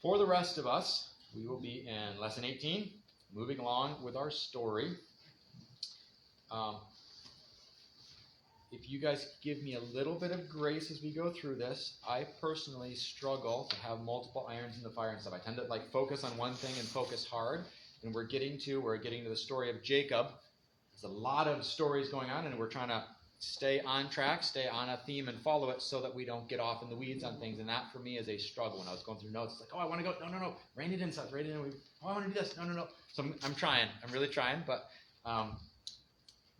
For the rest of us, we will be in Lesson 18, moving along with our story. If you guys give me a little bit of grace as we go through this, I personally struggle to have multiple irons in the fire and stuff. I tend to focus on one thing and focus hard. And we're getting to the story of Jacob. There's a lot of stories going on, and we're trying to stay on track, stay on a theme, and follow it so that we don't get off in the weeds on things. And that, for me, is a struggle. When I was going through notes, it's like, oh, I want to go. No. Rein it in, Seth. Rein it in. Oh, I want to do this. No. So I'm trying. I'm really trying, but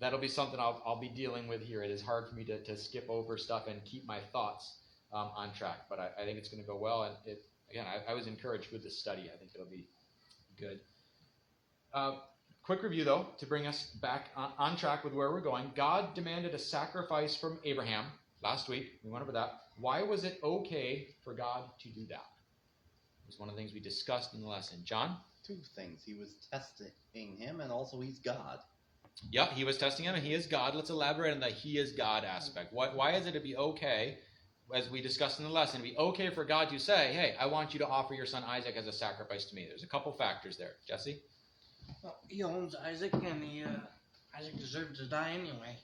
that'll be something I'll be dealing with here. It is hard for me to skip over stuff and keep my thoughts on track, but I think it's going to go well. And I was encouraged with this study. I think it'll be good. Quick review, though, to bring us back on track with where we're going. God demanded a sacrifice from Abraham last week. We went over that. Why was it okay for God to do that? It was one of the things we discussed in the lesson. John? Two things. He was testing him, and also he's God. Yep, he was testing him, and he is God. Let's elaborate on the he is God aspect. Why is it to be okay, as we discussed in the lesson, to be okay for God to say, hey, I want you to offer your son Isaac as a sacrifice to me? There's a couple factors there. Jesse? Well, he owns Isaac, and Isaac deserved to die anyway.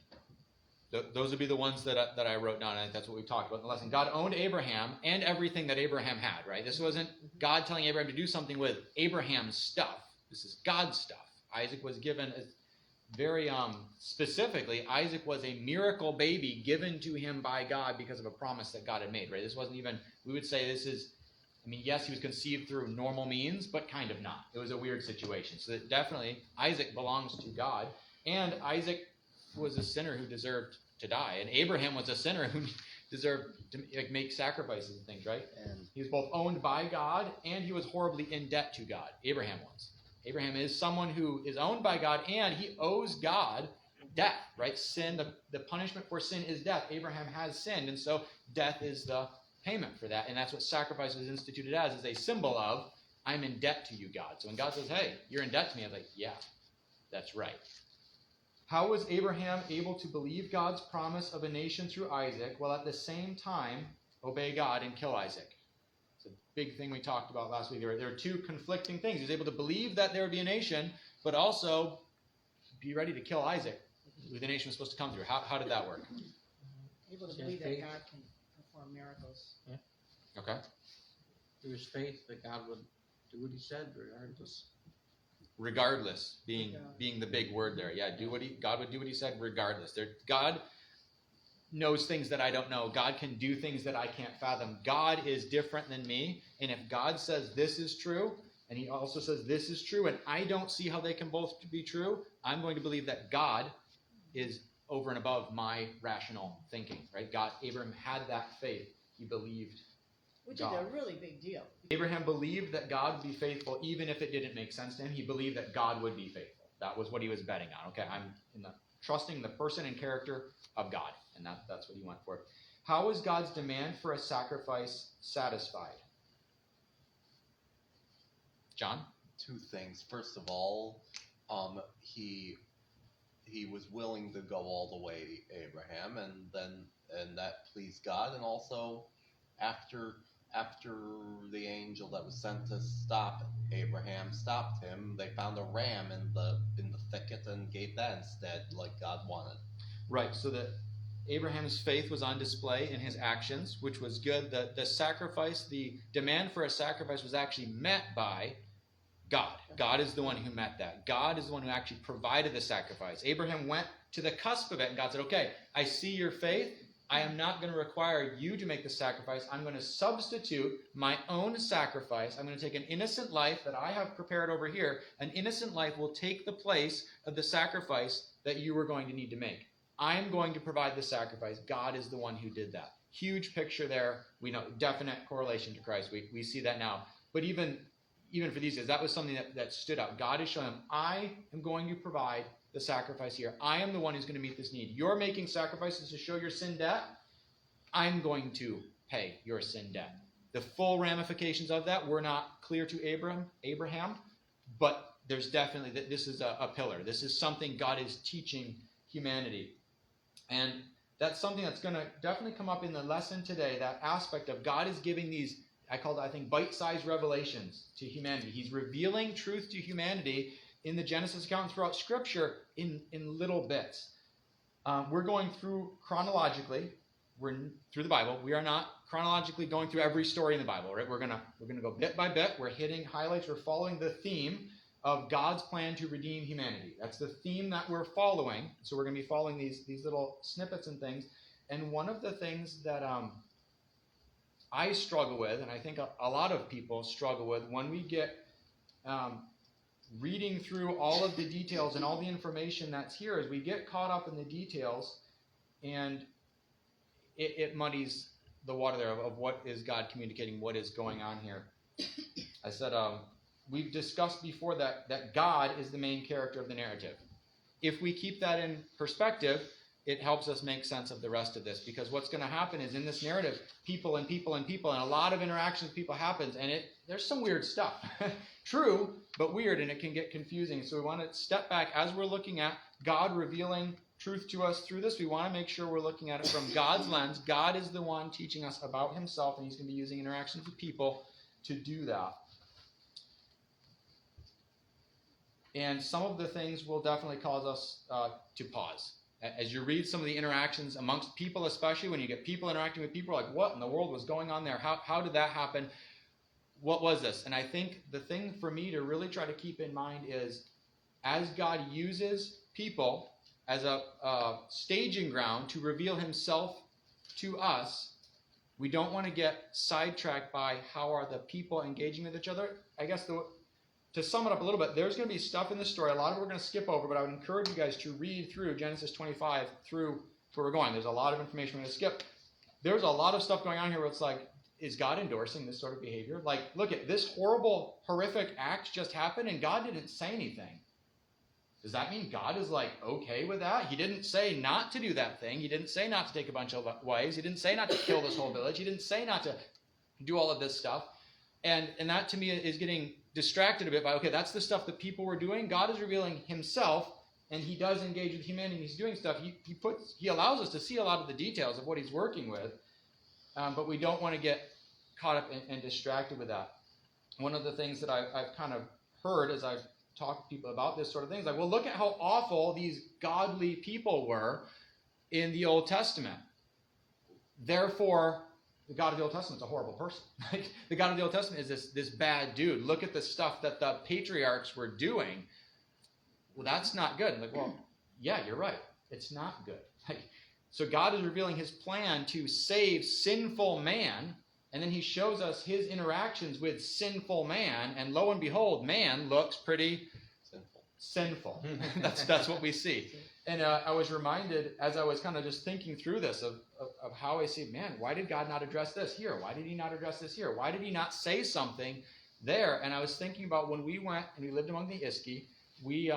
Those would be the ones that I wrote down. I think that's what we talked about in the lesson. God owned Abraham and everything that Abraham had, right? This wasn't God telling Abraham to do something with Abraham's stuff. This is God's stuff. Isaac was given very specifically, Isaac was a miracle baby given to him by God because of a promise that God had made, right? This wasn't even, we would say this is, yes, he was conceived through normal means, but kind of not. It was a weird situation. So that definitely, Isaac belongs to God, and Isaac was a sinner who deserved to die, and Abraham was a sinner who deserved to make sacrifices and things, right? And he was both owned by God, and he was horribly in debt to God. Abraham was. Abraham is someone who is owned by God, and he owes God death, right? Sin, the punishment for sin is death. Abraham has sinned, and so death is the payment for that, and that's what sacrifice was instituted as, is a symbol of, I'm in debt to you, God. So when God says, hey, you're in debt to me, I'm like, yeah, that's right. How was Abraham able to believe God's promise of a nation through Isaac, while at the same time obey God and kill Isaac? It's a big thing we talked about last week. There are two conflicting things. He was able to believe that there would be a nation, but also be ready to kill Isaac, who the nation was supposed to come through. How did that work? Able to believe that God can perform miracles. Yeah. Okay. Through his faith that God would do what he said, regardless. Regardless, being the big word there. Yeah, God would do what he said regardless. God knows things that I don't know. God can do things that I can't fathom. God is different than me. And if God says this is true, and he also says this is true, and I don't see how they can both be true, I'm going to believe that God is over and above my rational thinking, right? Abraham had that faith. He believed Which God. is a really big deal. Abraham believed that God would be faithful even if it didn't make sense to him. He believed that God would be faithful. That was what he was betting on. Okay, I'm trusting the person and character of God, and that's what he went for. How was God's demand for a sacrifice satisfied? John? Two things. First of all, he was willing to go all the way, Abraham, and that pleased God. And also, after the angel that was sent to stop Abraham stopped him, they found a ram in the thicket and gave that instead, like God wanted. Right. So that Abraham's faith was on display in his actions, which was good. The sacrifice, the demand for a sacrifice, was actually met by God. God is the one who met that. God is the one who actually provided the sacrifice. Abraham went to the cusp of it, and God said, okay, I see your faith. I am not going to require you to make the sacrifice. I'm going to substitute my own sacrifice. I'm going to take an innocent life that I have prepared over here. An innocent life will take the place of the sacrifice that you were going to need to make. I'm going to provide the sacrifice. God is the one who did that. Huge picture there. We know definite correlation to Christ. We see that now. But even for these guys, that was something that stood out. God is showing them, I am going to provide the sacrifice here. I am the one who's going to meet this need. You're making sacrifices to show your sin debt. I'm going to pay your sin debt. The full ramifications of that were not clear to Abraham, but there's definitely, this is a pillar. This is something God is teaching humanity. And that's something that's going to definitely come up in the lesson today, that aspect of God is giving these I called it, I think, bite-sized revelations to humanity. He's revealing truth to humanity in the Genesis account throughout Scripture in little bits. We're going through chronologically. We're through the Bible. We are not chronologically going through every story in the Bible, right? We're gonna go bit by bit. We're hitting highlights. We're following the theme of God's plan to redeem humanity. That's the theme that we're following. So we're going to be following these little snippets and things. And one of the things that I struggle with, and I think a lot of people struggle with, when we get reading through all of the details and all the information that's here, is we get caught up in the details, and it muddies the water there of what is God communicating, what is going on here. I said, we've discussed before that God is the main character of the narrative. If we keep that in perspective, it helps us make sense of the rest of this, because what's going to happen is in this narrative, people and a lot of interactions with people happens, and there's some weird stuff. True, but weird, and it can get confusing. So we want to step back as we're looking at God revealing truth to us through this. We want to make sure we're looking at it from God's lens. God is the one teaching us about himself, and he's going to be using interactions with people to do that. And some of the things will definitely cause us to pause. As you read some of the interactions amongst people, especially when you get people interacting with people, like, what in the world was going on there? How did that happen? What was this? And I think the thing for me to really try to keep in mind is, as God uses people as a staging ground to reveal himself to us, we don't want to get sidetracked by how are the people engaging with each other. I guess to sum it up a little bit, there's going to be stuff in the story. A lot of it we're going to skip over, but I would encourage you guys to read through Genesis 25 through where we're going. There's a lot of information we're going to skip. There's a lot of stuff going on here where it's like, is God endorsing this sort of behavior? Like, look at this horrible, horrific act just happened and God didn't say anything. Does that mean God is like okay with that? He didn't say not to do that thing. He didn't say not to take a bunch of wives. He didn't say not to kill this whole village. He didn't say not to do all of this stuff. And that to me is getting distracted a bit by, okay, that's the stuff that people were doing. God is revealing himself, and he does engage with humanity. He's doing stuff. He allows us to see a lot of the details of what he's working with, but we don't want to get caught up and distracted with that. One of the things that I've kind of heard as I've talked to people about this sort of thing is like, well, look at how awful these godly people were in the Old Testament. Therefore, the God of the Old Testament is a horrible person. Like, the God of the Old Testament is this bad dude. Look at the stuff that the patriarchs were doing. Well, that's not good. Like, well, yeah, you're right. It's not good. Like, so God is revealing his plan to save sinful man, and then he shows us his interactions with sinful man, and lo and behold, man looks pretty sinful. That's what we see. And I was reminded, as I was kind of just thinking through this, of how I see, man, why did God not address this here? Why did he not address this here? Why did he not say something there? And I was thinking about when we went and we lived among the Iski, we,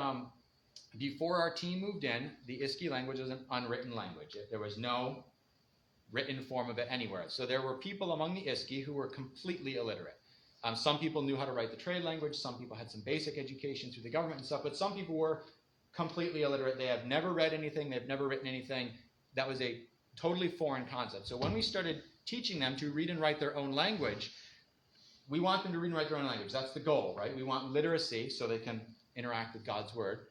before our team moved in, the Iski language was an unwritten language. There was no written form of it anywhere. So there were people among the Iski who were completely illiterate. Some people knew how to write the trade language. Some people had some basic education through the government and stuff, but some people were completely illiterate. They have never read anything. They've never written anything. That was a totally foreign concept. So when we started teaching them to read and write their own language, we want them to read and write their own language. That's the goal, right? We want literacy so they can interact with God's word.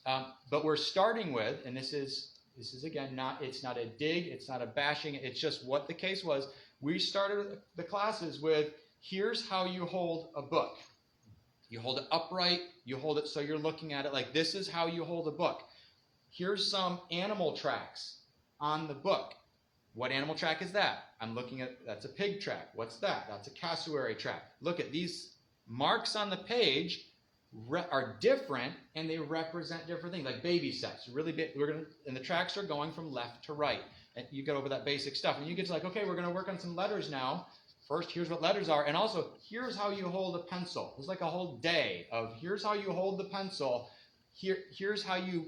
But we're starting with, and this is again, it's not a dig, it's not a bashing, it's just what the case was. We started the classes with, here's how you hold a book. You hold it upright, you hold it so you're looking at it like this is how you hold a book. Here's some animal tracks on the book. What animal track is that? I'm looking at, that's a pig track. What's that? That's a cassowary track. Look at these marks on the page are different, and they represent different things, like baby steps. Really big, and the tracks are going from left to right. And you get over that basic stuff, and you get to like, okay, we're going to work on some letters now. First, here's what letters are, and also, here's how you hold a pencil. It's like a whole day of here's how you hold the pencil. Here's how you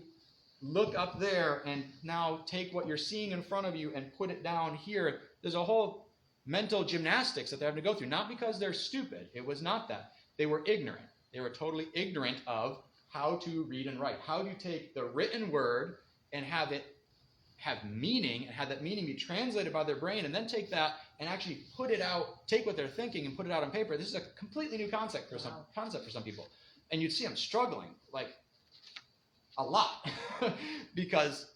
look up there, and now take what you're seeing in front of you and put it down here. There's a whole mental gymnastics that they're having to go through, not because they're stupid. It was not that. They were ignorant. They were totally ignorant of how to read and write, how to take the written word and have it have meaning, and have that meaning be translated by their brain, and then take that and actually put it out, take what they're thinking and put it out on paper. This is a completely new concept for some people. And you'd see them struggling, like, a lot, because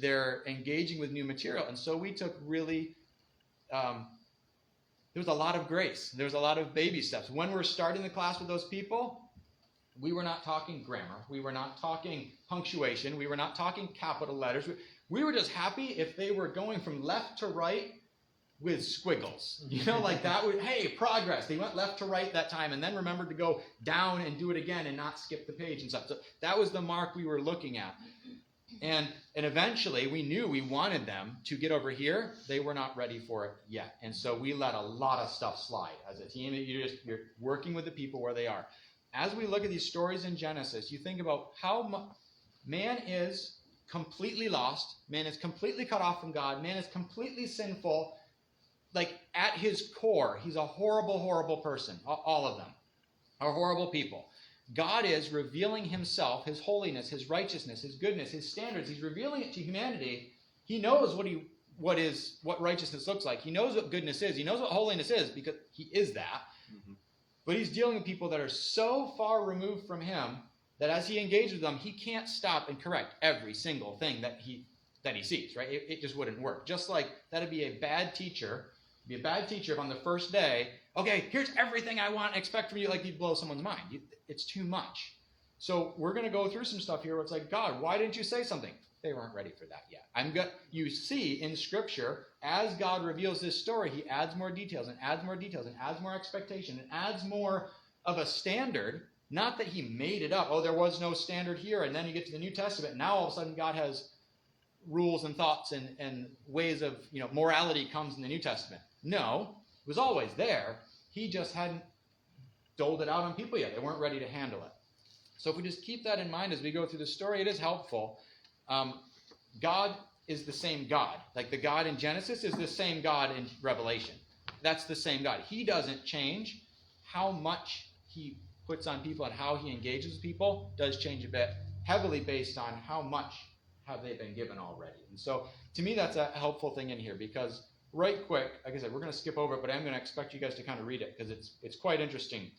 they're engaging with new material. And so we took really, there was a lot of grace. There was a lot of baby steps. When we're starting the class with those people, we were not talking grammar. We were not talking punctuation. We were not talking capital letters. We were just happy if they were going from left to right with squiggles. Like that would, hey, progress. They went left to right that time and then remembered to go down and do it again and not skip the page and stuff. So that was the mark we were looking at. And eventually we knew we wanted them to get over here. They were not ready for it yet. And so we let a lot of stuff slide. As a team, you're working with the people where they are. As we look at these stories in Genesis, you think about how man is completely lost. Man is completely cut off from God. Man is completely sinful. Like, at his core, he's a horrible, horrible person. All of them are horrible people. God is revealing himself, his holiness, his righteousness, his goodness, his standards. He's revealing it to humanity. He knows what righteousness looks like. He knows what goodness is. He knows what holiness is, because he is that. Mm-hmm. But he's dealing with people that are so far removed from him that as he engages with them, he can't stop and correct every single thing that he sees, right? It just wouldn't work. Just like that'd be a bad teacher. Be a bad teacher if on the first day, okay, here's everything I want and expect from you, like you'd blow someone's mind. It's too much. So we're going to go through some stuff here where it's like, God, why didn't you say something? They weren't ready for that yet. You see in Scripture, as God reveals this story, he adds more details and adds more details and adds more expectation and adds more of a standard. Not that he made it up. Oh, there was no standard here. And then you get to the New Testament. Now all of a sudden God has rules and thoughts and ways of, morality comes in the New Testament. No, it was always there. He just hadn't doled it out on people yet. They weren't ready to handle it. So if we just keep that in mind as we go through the story, it is helpful. God is the same God. Like the God in Genesis is the same God in Revelation. That's the same God. He doesn't change. How much he puts on people and how he engages with people does change a bit, heavily based on how much have they been given already. And so to me, that's a helpful thing in here, because right quick, like I said, we're going to skip over it, but I'm going to expect you guys to kind of read it because it's quite interesting.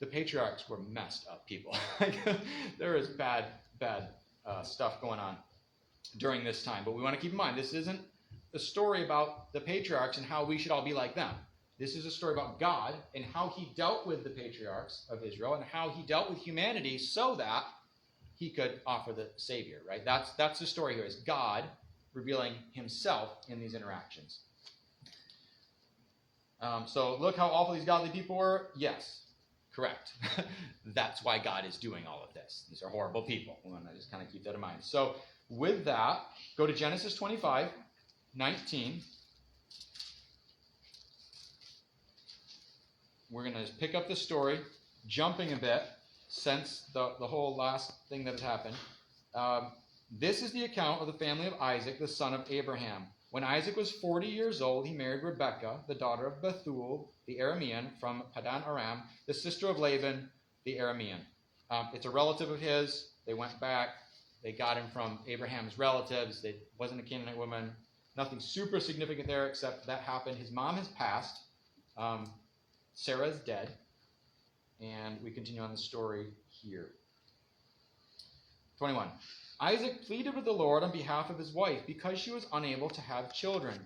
The patriarchs were messed up people. There is bad stuff going on during this time. But we want to keep in mind, this isn't a story about the patriarchs and how we should all be like them. This is a story about God and how he dealt with the patriarchs of Israel and how he dealt with humanity so that he could offer the Savior, right? That's the story here, is God revealing himself in these interactions. So look how awful these godly people were. Yes, correct. That's why God is doing all of this. These are horrible people. We want to just kind of keep that in mind. So with that, go to Genesis 25:19. We're going to just pick up the story, jumping a bit, since the whole last thing that has happened. This is the account of the family of Isaac, the son of Abraham. When Isaac was 40 years old, he married Rebekah, the daughter of Bethuel, the Aramean, from Padan Aram, the sister of Laban, the Aramean. It's a relative of his. They went back. They got him from Abraham's relatives. It wasn't a Canaanite woman. Nothing super significant there, except that happened. His mom has passed. Sarah's dead. And we continue on the story here. 21. Isaac pleaded with the Lord on behalf of his wife because she was unable to have children.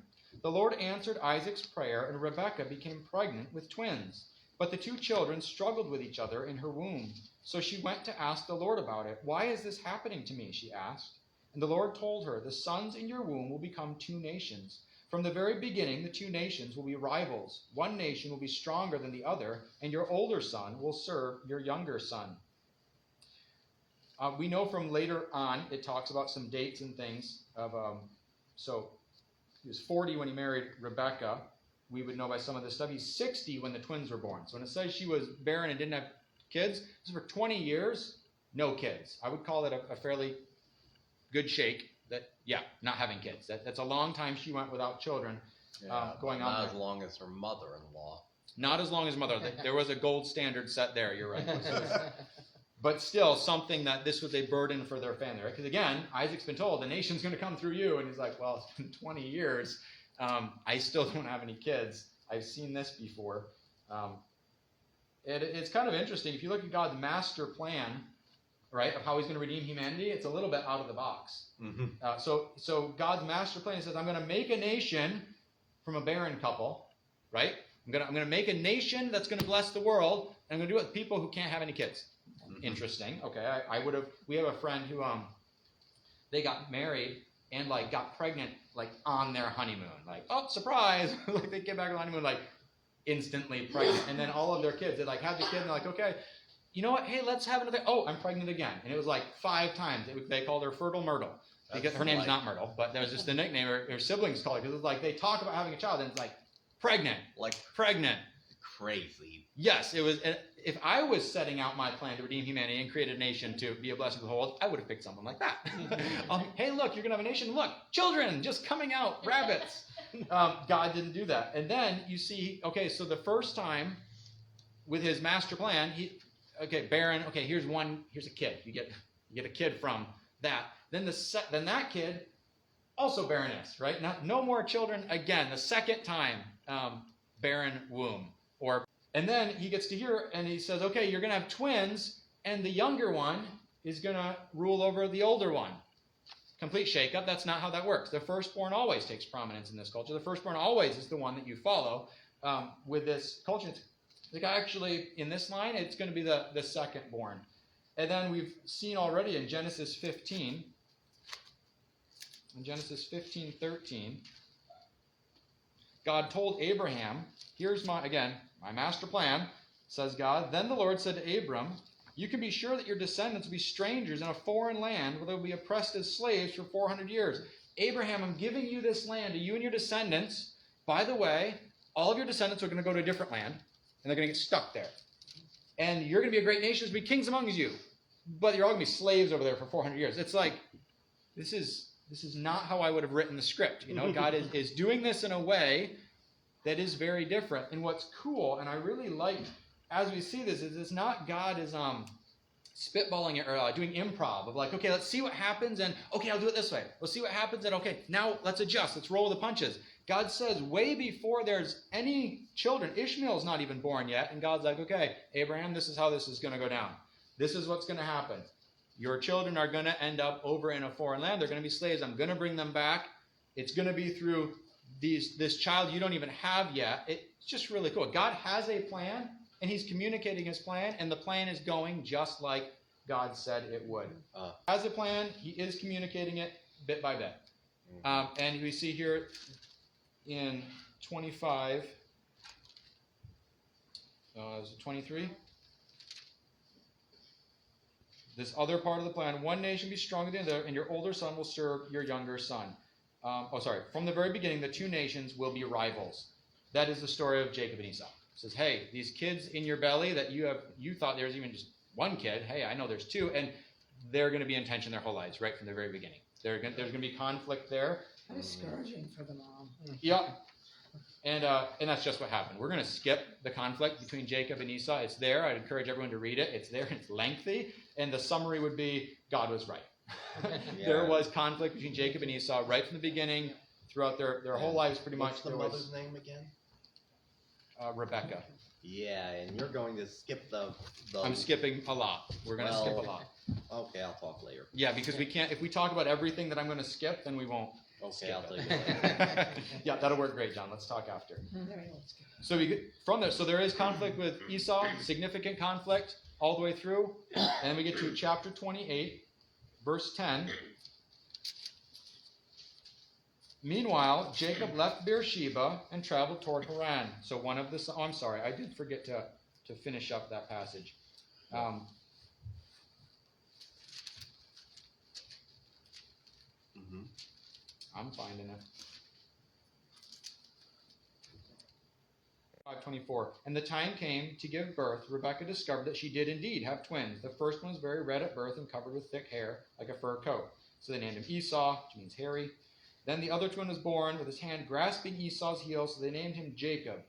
The Lord answered Isaac's prayer, and Rebekah became pregnant with twins. But the two children struggled with each other in her womb. So she went to ask the Lord about it. Why is this happening to me? She asked. And the Lord told her, the sons in your womb will become two nations. From the very beginning, the two nations will be rivals. One nation will be stronger than the other, and your older son will serve your younger son. We know from later on, it talks about some dates and things. So he was 40 when he married Rebekah. We would know by some of this stuff. He's 60 when the twins were born. So when it says she was barren and didn't have kids, this is for 20 years, no kids. I would call it a fairly good shake. Not having kids. That's a long time she went without children going on. Not as long as her mother-in-law. Not as long as mother. There was a gold standard set there. You're right. But still, something that this was a burden for their family, right? Because again, Isaac's been told the nation's going to come through you, and he's like, well, it's been 20 years. I still don't have any kids. I've seen this before. It's kind of interesting. If you look at God's master plan, right, of how he's going to redeem humanity, it's a little bit out of the box. So God's master plan says, I'm going to make a nation from a barren couple, right? I'm going to make a nation that's going to bless the world, and I'm going to do it with people who can't have any kids. Interesting. Okay, we have a friend who they got married and like got pregnant like on their honeymoon. Like, oh, surprise! Like they came back on the honeymoon like instantly pregnant, and then all of their kids, they like had the kid, and they're like, okay, you know what? Hey, let's have another. Oh, I'm pregnant again, and it was like 5 times. They called her Fertile Myrtle because her name's not Myrtle, but that was just the nickname her siblings called her because it's like they talk about having a child, and it's like pregnant, Crazy. Yes, it was. If I was setting out my plan to redeem humanity and create a nation to be a blessing to the whole world, I would have picked someone like that. Hey, look, you're going to have a nation. Look, children just coming out, rabbits. God didn't do that. And then you see, okay, so the first time with his master plan, barren. Okay, here's a kid. You get a kid from that. Then that kid, also barrenness, right? No more children again. The second time, barren womb. And then he gets to here and he says, okay, you're going to have twins, and the younger one is going to rule over the older one. Complete shakeup. That's not how that works. The firstborn always takes prominence in this culture. The firstborn always is the one that you follow with this culture. Actually, in this line, it's going to be the secondborn. And then we've seen already in Genesis 15, in Genesis 15:13, God told Abraham, here's my master plan, says God. Then the Lord said to Abram, you can be sure that your descendants will be strangers in a foreign land where they will be oppressed as slaves for 400 years. Abraham, I'm giving you this land to you and your descendants. By the way, all of your descendants are going to go to a different land, and they're going to get stuck there. And you're going to be a great nation, there's going to be kings among you. But you're all going to be slaves over there for 400 years. It's like, this is not how I would have written the script. God is doing this in a way that is very different. And what's cool, and I really like, as we see this, is it's not God is spitballing it or doing improv of like, okay, let's see what happens, and okay, I'll do it this way. Let's see what happens, and okay, now let's adjust. Let's roll the punches. God says way before there's any children, Ishmael's not even born yet, and God's like, okay, Abraham, this is how this is going to go down. This is what's going to happen. Your children are going to end up over in a foreign land. They're going to be slaves. I'm going to bring them back. It's going to be through this child you don't even have yet. It's just really cool. God has a plan, and he's communicating his plan, and the plan is going just like God said it would. Has a plan. He is communicating it bit by bit. And we see here in 25, is it 23? This other part of the plan, one nation be stronger than the other, and your older son will serve your younger son. From the very beginning, the two nations will be rivals. That is the story of Jacob and Esau. It says, hey, these kids in your belly that you thought there was even just one kid, hey, I know there's two, and they're going to be in tension their whole lives, right from the very beginning. There's going to be conflict there. How discouraging for the mom. Yeah. And that's just what happened. We're going to skip the conflict between Jacob and Esau. It's there. I'd encourage everyone to read it. It's there. It's lengthy. And the summary would be God was right. There was conflict between Jacob and Esau right from the beginning, throughout their whole lives pretty much. What's the mother's name again? Rebecca. Yeah, and you're going to skip the I'm skipping a lot. We're going to skip a lot. Okay, I'll talk later. Yeah, because we can't. If we talk about everything that I'm going to skip, then we won't. Okay, I'll tell you later. Yeah, that'll work great, John. Let's talk after. So we get from there. So there is conflict with Esau, significant conflict all the way through, and then we get to chapter 28, verse 10. Meanwhile, Jacob left Beersheba and traveled toward Haran. So one of the. Oh, I'm sorry, I did forget to finish up that passage. I'm finding it. 5:24. And the time came to give birth. Rebekah discovered that she did indeed have twins. The first one was very red at birth and covered with thick hair, like a fur coat. So they named him Esau, which means hairy. Then the other twin was born with his hand grasping Esau's heel, so they named him Jacob.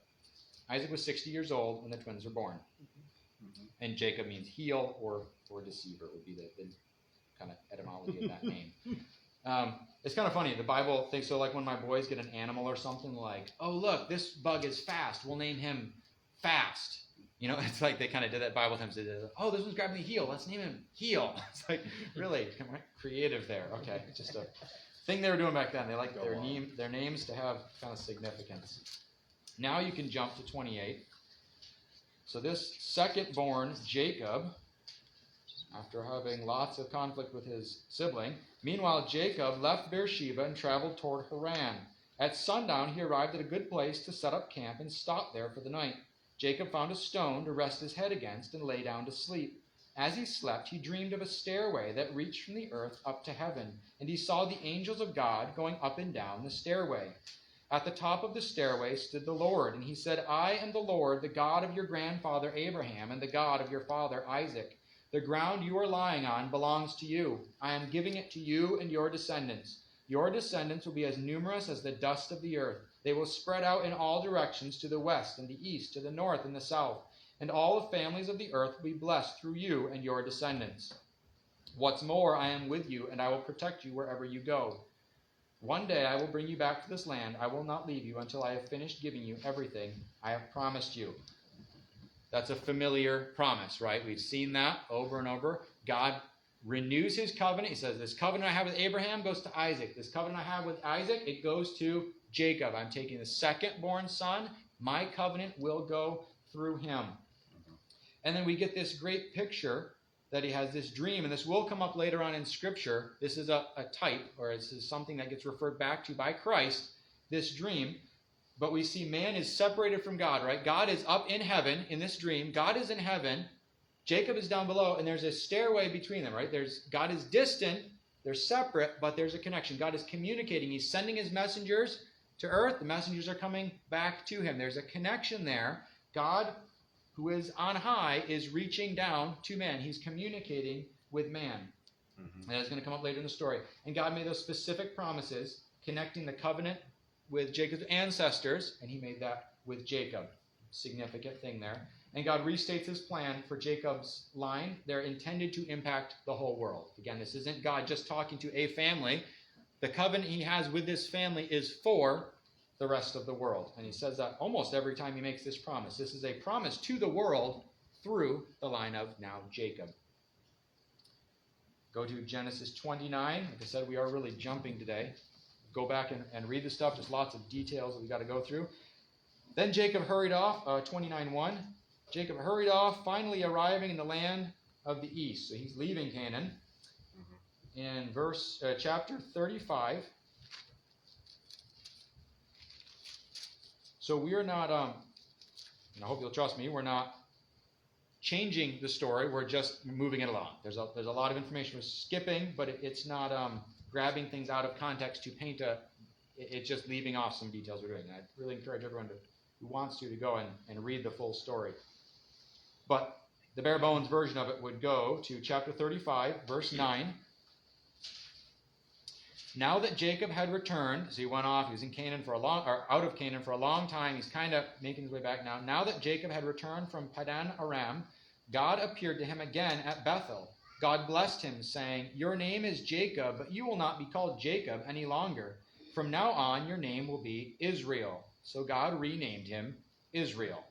Isaac was 60 years old when the twins were born. And Jacob means heel or deceiver would be the kind of etymology of that name. It's kind of funny. The Bible thinks so. Like when my boys get an animal or something, like, oh look, this bug is fast. We'll name him Fast. It's like they kind of did that Bible times. They did, oh, this one's grabbing the heel. Let's name him Heel. It's like, really creative there. Okay, just a thing they were doing back then. They like their names to have kind of significance. Now you can jump to 28. So this second-born Jacob, after having lots of conflict with his sibling, meanwhile Jacob left Beersheba and traveled toward Haran. At sundown he arrived at a good place to set up camp and stopped there for the night. Jacob found a stone to rest his head against and lay down to sleep. As he slept, he dreamed of a stairway that reached from the earth up to heaven, and he saw the angels of God going up and down the stairway. At the top of the stairway stood the Lord, and he said, I am the Lord, the God of your grandfather Abraham, and the God of your father Isaac. The ground you are lying on belongs to you. I am giving it to you and your descendants. Your descendants will be as numerous as the dust of the earth. They will spread out in all directions, to the west and the east, to the north and the south. And all the families of the earth will be blessed through you and your descendants. What's more, I am with you, and I will protect you wherever you go. One day I will bring you back to this land. I will not leave you until I have finished giving you everything I have promised you. That's a familiar promise, right? We've seen that over and over. God renews his covenant. He says, this covenant I have with Abraham goes to Isaac. This covenant I have with Isaac, it goes to Jacob. I'm taking the second-born son. My covenant will go through him. And then we get this great picture that he has this dream, and this will come up later on in Scripture. This is a type, or this is something that gets referred back to by Christ, this dream. But we see man is separated from God, right? God is up in heaven in this dream. God is in heaven. Jacob is down below, and there's a stairway between them, right? God is distant. They're separate, but there's a connection. God is communicating. He's sending his messengers to earth. The messengers are coming back to him. There's a connection there. God, who is on high, is reaching down to man. He's communicating with man. And that's going to come up later in the story. And God made those specific promises, connecting the covenant with Jacob's ancestors, and he made that with Jacob. Significant thing there. And God restates his plan for Jacob's line. They're intended to impact the whole world. Again, this isn't God just talking to a family. The covenant he has with this family is for the rest of the world. And he says that almost every time he makes this promise. This is a promise to the world through the line of now Jacob. Go to Genesis 29. Like I said, we are really jumping today. Go back and read the stuff. Just lots of details that we got to go through. Then Jacob hurried off, 29:1. Jacob hurried off, finally arriving in the land of the east. So he's leaving Canaan. In chapter 35. So we are not, and I hope you'll trust me, we're not changing the story. We're just moving it along. There's a lot of information we're skipping, but it's not grabbing things out of context to paint it's just leaving off some details we're doing. And I really encourage everyone who wants to go and read the full story. But the bare bones version of it would go to chapter 35, verse 9. Now that Jacob had returned, so he went off, he was in Canaan out of Canaan for a long time. He's kind of making his way back now. Now that Jacob had returned from Padan Aram, God appeared to him again at Bethel. God blessed him, saying, Your name is Jacob, but you will not be called Jacob any longer. From now on, your name will be Israel. So God renamed him Israel.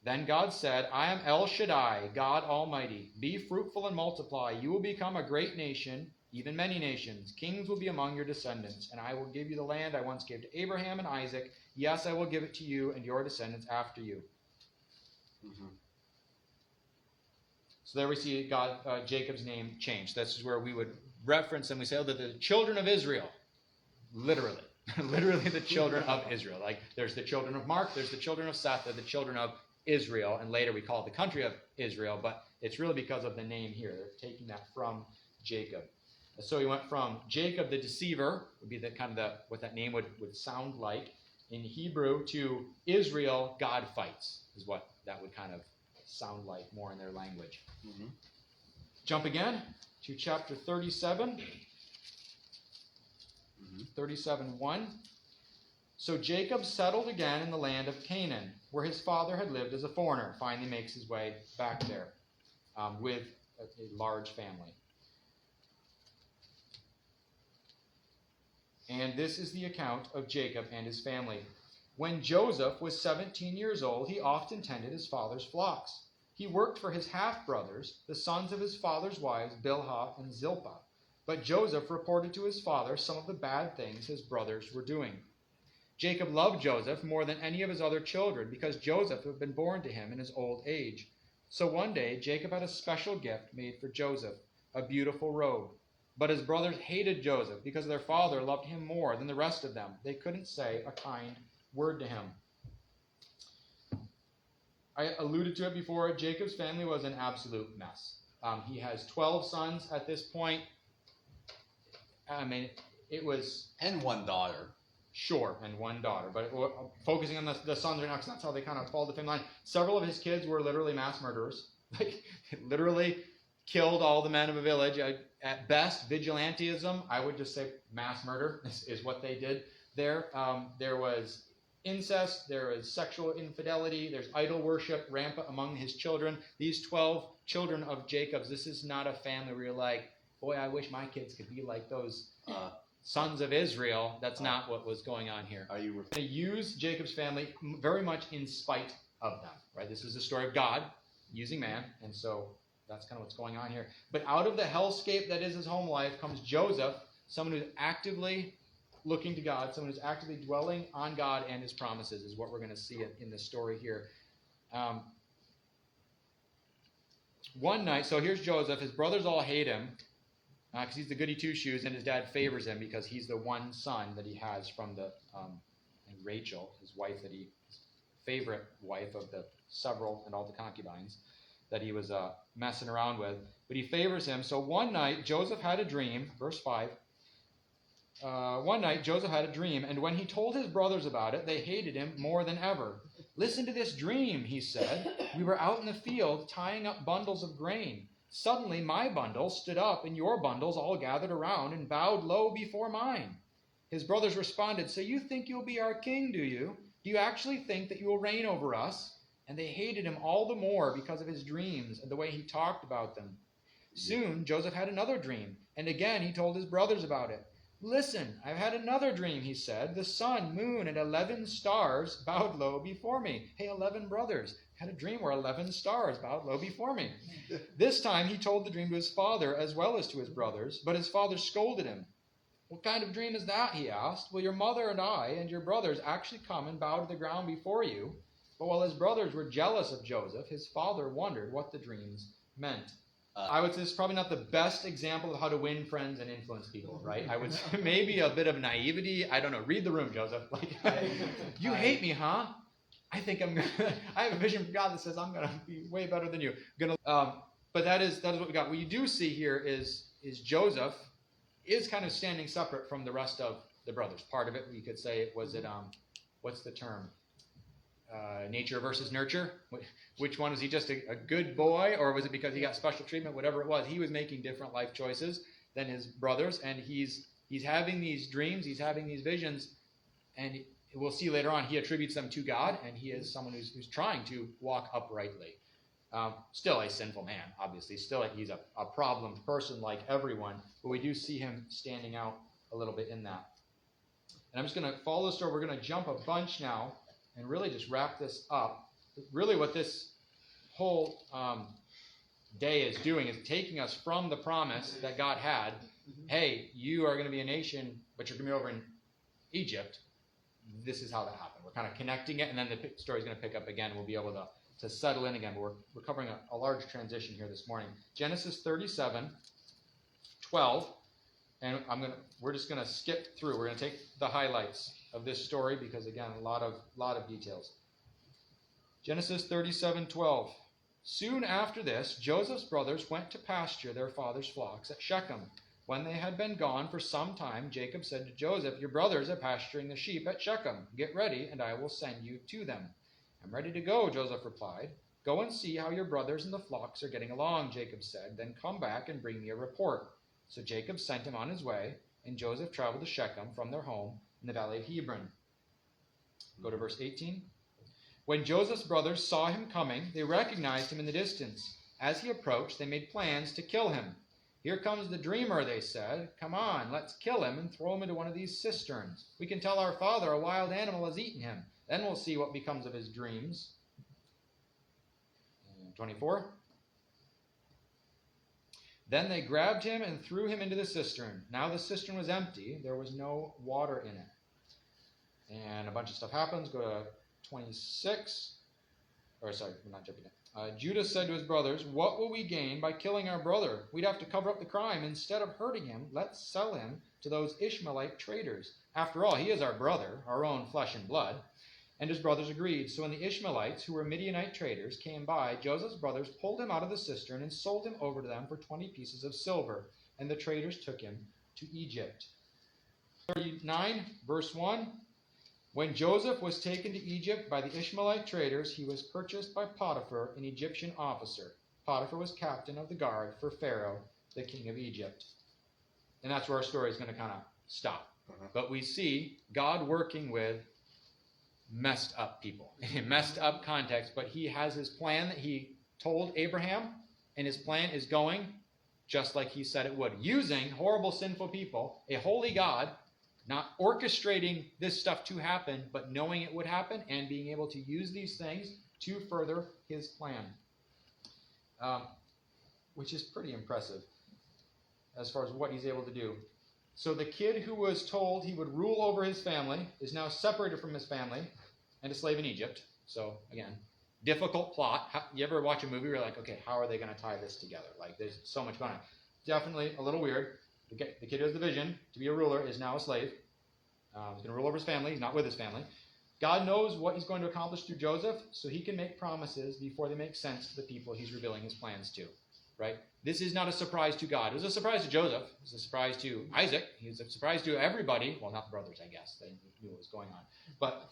Then God said, I am El Shaddai, God Almighty. Be fruitful and multiply. You will become a great nation, even many nations. Kings will be among your descendants, and I will give you the land I once gave to Abraham and Isaac. Yes, I will give it to you and your descendants after you. So there we see Jacob's name changed. This is where we would reference and we say, oh, the children of Israel. Literally. Literally the children of Israel. Like there's the children of Mark, there's the children of Seth, they're the children of Israel, and later we call it the country of Israel, but it's really because of the name here. They're taking that from Jacob. So he went from Jacob the deceiver, would be what that name would sound like in Hebrew, to Israel, God fights, is what that would kind of sound like more in their language. Jump again to chapter 37. 37:1. So Jacob settled again in the land of Canaan, where his father had lived as a foreigner. Finally makes his way back there with a large family. And this is the account of Jacob and his family. When Joseph was 17 years old, he often tended his father's flocks. He worked for his half-brothers, the sons of his father's wives, Bilhah and Zilpah. But Joseph reported to his father some of the bad things his brothers were doing. Jacob loved Joseph more than any of his other children because Joseph had been born to him in his old age. So one day, Jacob had a special gift made for Joseph, a beautiful robe. But his brothers hated Joseph because their father loved him more than the rest of them. They couldn't say a kind word to him. I alluded to it before. Jacob's family was an absolute mess. He has 12 sons at this point. I mean, it was... And one daughter. Sure, and one daughter. But focusing on the sons right now, because that's how they kind of fall the family line. Several of his kids were literally mass murderers. Like, literally killed all the men of a village. At best, vigilantism, I would just say mass murder is what they did there. There was incest, there was sexual infidelity, there's idol worship rampant among his children. These 12 children of Jacob's, this is not a family where you're like, boy, I wish my kids could be like those sons of Israel. That's not what was going on here. Are you They use Jacob's family very much in spite of them, right? This is the story of God using man, and so that's kind of what's going on here. But out of the hellscape that is his home life comes Joseph, someone who's actively looking to God, someone who's actively dwelling on God and his promises is what we're going to see in the story here. One night, so here's Joseph. His brothers all hate him because he's the goody two-shoes, and his dad favors him because he's the one son that he has from the and Rachel, his wife, his favorite wife of the several and all the concubines that he was messing around with. But he favors him. So one night, Joseph had a dream, verse 5. One night, Joseph had a dream, and when he told his brothers about it, they hated him more than ever. Listen to this dream, he said. We were out in the field tying up bundles of grain. Suddenly, my bundle stood up, and your bundles all gathered around and bowed low before mine. His brothers responded, so you think you'll be our king, do you? Do you actually think that you will reign over us? And they hated him all the more because of his dreams and the way he talked about them. Soon, Joseph had another dream, and again he told his brothers about it. Listen, I've had another dream, he said. The sun, moon, and 11 stars bowed low before me. Hey, 11 brothers, had a dream where 11 stars bowed low before me. This time he told the dream to his father as well as to his brothers, but his father scolded him. What kind of dream is that, he asked. Well, your mother and I and your brothers actually come and bow to the ground before you. But while his brothers were jealous of Joseph, his father wondered what the dreams meant. I would say this is probably not the best example of how to win friends and influence people, right? I would say maybe a bit of naivety. I don't know. Read the room, Joseph. Like, you hate me, huh? I think I'm gonna. I have a vision from God that says I'm gonna be way better than you. But that is what we got. What you do see here is Joseph is kind of standing separate from the rest of the brothers. Part of it, we could say, was it what's the term? Nature versus nurture. Which one was he? Just a good boy, or was it because he got special treatment? Whatever it was, he was making different life choices than his brothers, and he's having these dreams, he's having these visions, and we'll see later on he attributes them to God, and he is someone who's trying to walk uprightly. Still a sinful man, obviously. Still, he's a problem person like everyone, but we do see him standing out a little bit in that. And I'm just going to follow the story. We're going to jump a bunch now and really just wrap this up. Really what this whole day is doing is taking us from the promise that God had, hey, you are going to be a nation, but you're going to be over in Egypt. This is how that happened. We're kind of connecting it, and then the story is going to pick up again. We'll be able to settle in again. But we're covering a large transition here this morning. Genesis 37:12, and we're just going to skip through. We're going to take the highlights of this story because, again, a lot of details. Genesis 37:12. Soon after this, Joseph's brothers went to pasture their father's flocks at Shechem. When they had been gone for some time, Jacob said to Joseph, your brothers are pasturing the sheep at Shechem. Get ready, and I will send you to them. I'm ready to go, Joseph replied. Go and see how your brothers and the flocks are getting along, Jacob said. Then come back and bring me a report. So Jacob sent him on his way, and Joseph traveled to Shechem from their home in the valley of Hebron. Go to verse 18. When Joseph's brothers saw him coming, they recognized him in the distance. As he approached, they made plans to kill him. Here comes the dreamer, they said. Come on, let's kill him and throw him into one of these cisterns. We can tell our father a wild animal has eaten him. Then we'll see what becomes of his dreams. 24. Then they grabbed him and threw him into the cistern. Now the cistern was empty. There was no water in it. And a bunch of stuff happens. Go to 26. Or sorry, we're not jumping down. Judah said to his brothers, what will we gain by killing our brother? We'd have to cover up the crime. Instead of hurting him, let's sell him to those Ishmaelite traders. After all, he is our brother, our own flesh and blood. And his brothers agreed. So when the Ishmaelites, who were Midianite traders, came by, Joseph's brothers pulled him out of the cistern and sold him over to them for 20 pieces of silver. And the traders took him to Egypt. 39, verse 1. When Joseph was taken to Egypt by the Ishmaelite traders, he was purchased by Potiphar, an Egyptian officer. Potiphar was captain of the guard for Pharaoh, the king of Egypt. And that's where our story is going to kind of stop. But we see God working with messed up people, in messed up context, but he has his plan that he told Abraham, and his plan is going just like he said it would, using horrible, sinful people, a holy God, not orchestrating this stuff to happen, but knowing it would happen and being able to use these things to further his plan, which is pretty impressive as far as what he's able to do. So the kid who was told he would rule over his family is now separated from his family and a slave in Egypt. So, again, difficult plot. You ever watch a movie where you're like, okay, how are they going to tie this together? Like, there's so much going on. Definitely a little weird. The kid who has the vision to be a ruler is now a slave. He's going to rule over his family. He's not with his family. God knows what he's going to accomplish through Joseph, so he can make promises before they make sense to the people he's revealing his plans to. Right? This is not a surprise to God. It was a surprise to Joseph. It was a surprise to Isaac. It was a surprise to everybody. Well, not the brothers, I guess. They knew what was going on. But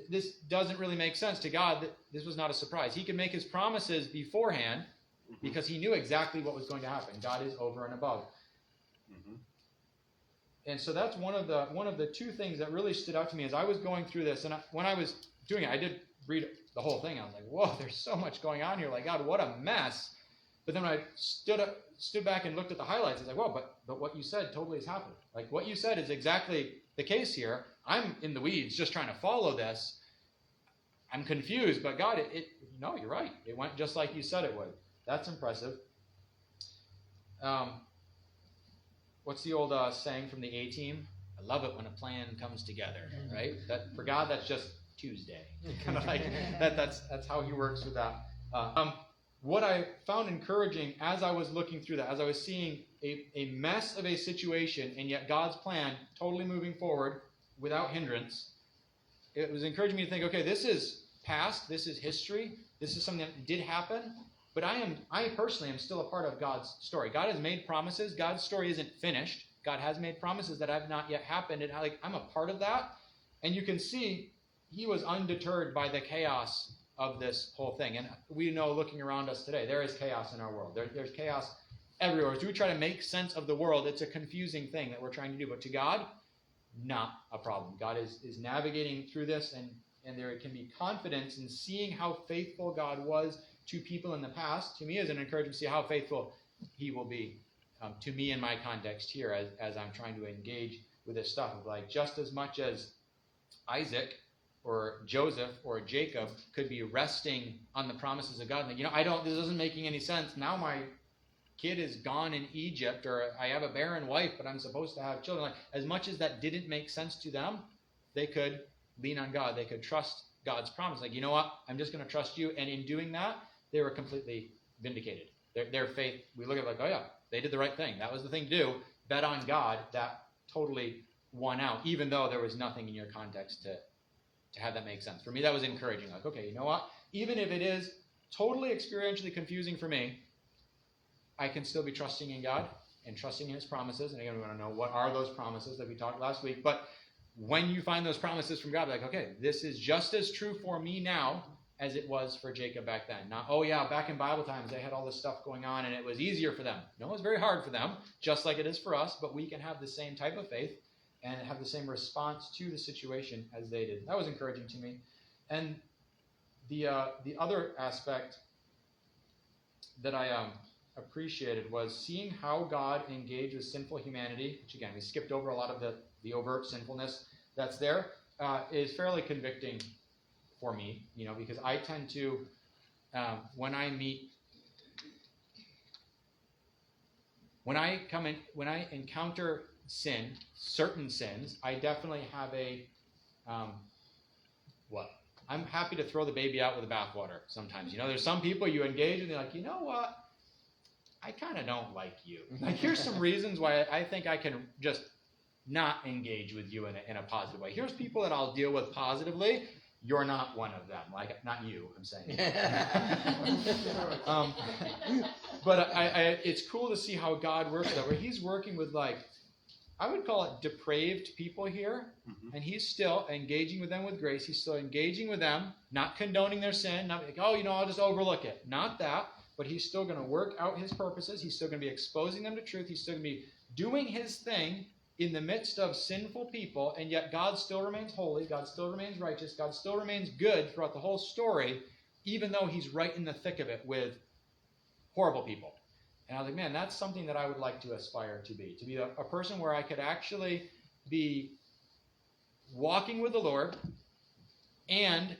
this doesn't really make sense to God. That this was not a surprise. He could make his promises beforehand because he knew exactly what was going to happen. God is over and above. And so that's one of the two things that really stood out to me as I was going through this. And when I was doing it, I did read the whole thing. I was like, whoa, there's so much going on here. Like, God, what a mess. But then when I stood back and looked at the highlights, I was like, well, but what you said totally has happened. Like, what you said is exactly the case here. I'm in the weeds just trying to follow this. I'm confused, but God, no, you're right. It went just like you said it would. That's impressive. What's the old saying from the A-Team? I love it when a plan comes together, right? That for God, that's just Tuesday. Kind of like that's how he works with that. What I found encouraging as I was looking through that, as I was seeing a mess of a situation, and yet God's plan totally moving forward without hindrance, it was encouraging me to think, okay, this is past, this is history, this is something that did happen, but I personally am still a part of God's story. God has made promises. God's story isn't finished. God has made promises that have not yet happened, and I'm a part of that. And you can see he was undeterred by the chaos of this whole thing. And we know, looking around us today, there is chaos in our world. There's chaos everywhere. As we try to make sense of the world, it's a confusing thing that we're trying to do. But to God, not a problem. God is navigating through this, and there can be confidence in seeing how faithful God was to people in the past. To me, is an encouragement to see how faithful he will be to me in my context here as I'm trying to engage with this stuff. Like, just as much as Isaac or Joseph or Jacob could be resting on the promises of God. Like, this isn't making any sense. Now my kid is gone in Egypt, or I have a barren wife, but I'm supposed to have children. Like, as much as that didn't make sense to them, they could lean on God. They could trust God's promise. Like, you know what? I'm just going to trust you. And in doing that, they were completely vindicated. Their faith, we look at it like, oh yeah, they did the right thing. That was the thing to do. Bet on God. That totally won out, even though there was nothing in your context to have that make sense. For me, that was encouraging. Like, okay, you know what? Even if it is totally experientially confusing for me, I can still be trusting in God and trusting in his promises. And again, we want to know what are those promises that we talked last week. But when you find those promises from God, like, okay, this is just as true for me now as it was for Jacob back then. Not, oh yeah, back in Bible times, they had all this stuff going on and it was easier for them. No, it was very hard for them, just like it is for us, but we can have the same type of faith and have the same response to the situation as they did. That was encouraging to me. And the other aspect that I appreciated was seeing how God engaged with sinful humanity, which again, we skipped over a lot of the overt sinfulness that's there, is fairly convicting for me, because I tend to, when I encounter sin, certain sins, I definitely have I'm happy to throw the baby out with the bathwater sometimes. There's some people you engage and they're like, you know what? I kind of don't like you. Like, here's some reasons why I think I can just not engage with you in a positive way. Here's people that I'll deal with positively. You're not one of them. Like, not you, I'm saying. But it's cool to see how God works that, where he's working with, like, I would call it depraved people here, and he's still engaging with them with grace. He's still engaging with them, not condoning their sin, not like, I'll just overlook it. Not that, but he's still going to work out his purposes. He's still going to be exposing them to truth. He's still going to be doing his thing in the midst of sinful people, and yet God still remains holy. God still remains righteous. God still remains good throughout the whole story, even though he's right in the thick of it with horrible people. And I was like, man, that's something that I would like to aspire to be a person where I could actually be walking with the Lord and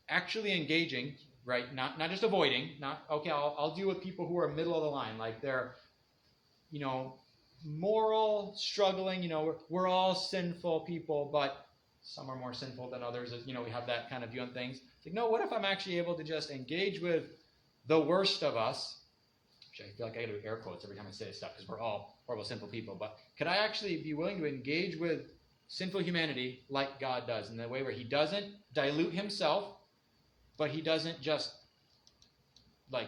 actually engaging, right? Not just avoiding, I'll deal with people who are middle of the line, like they're, moral, struggling, we're all sinful people, but some are more sinful than others, we have that kind of view on things. It's like, no, what if I'm actually able to just engage with the worst of us? I feel like I got to do air quotes every time I say this stuff because we're all horrible, sinful people. But could I actually be willing to engage with sinful humanity like God does, in the way where he doesn't dilute himself, but he doesn't just like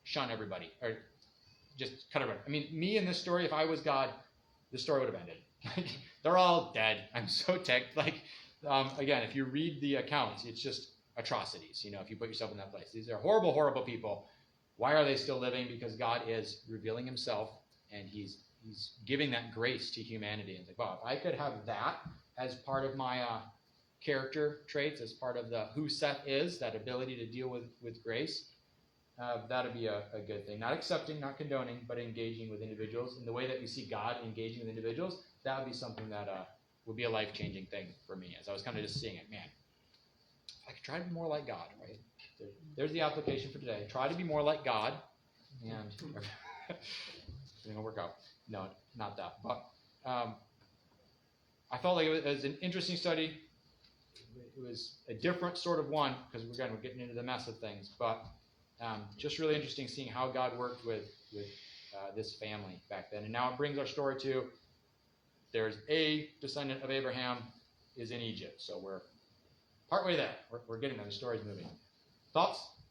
shun everybody or just cut everybody. I mean, me in this story, if I was God, the story would have ended. They're all dead. I'm so ticked. Again, if you read the accounts, it's just atrocities. If you put yourself in that place, these are horrible, horrible people. Why are they still living? Because God is revealing himself, and he's giving that grace to humanity. And it's like, wow, if I could have that as part of my character traits, as part of the who Seth is, that ability to deal with grace, that'd be a good thing. Not accepting, not condoning, but engaging with individuals in the way that we see God engaging with individuals. That would be something that would be a life-changing thing for me. As I was kind of just seeing it, man, if I could try to be more like God, right? There's the application for today. Try to be more like God, and everything will work out. No, not that. But I felt like it was an interesting study. It was a different sort of one, because we're getting into the mess of things. But just really interesting seeing how God worked with this family back then. And now it brings our story to, there's a descendant of Abraham is in Egypt. So we're partway there. We're getting there. The story's moving. Thoughts?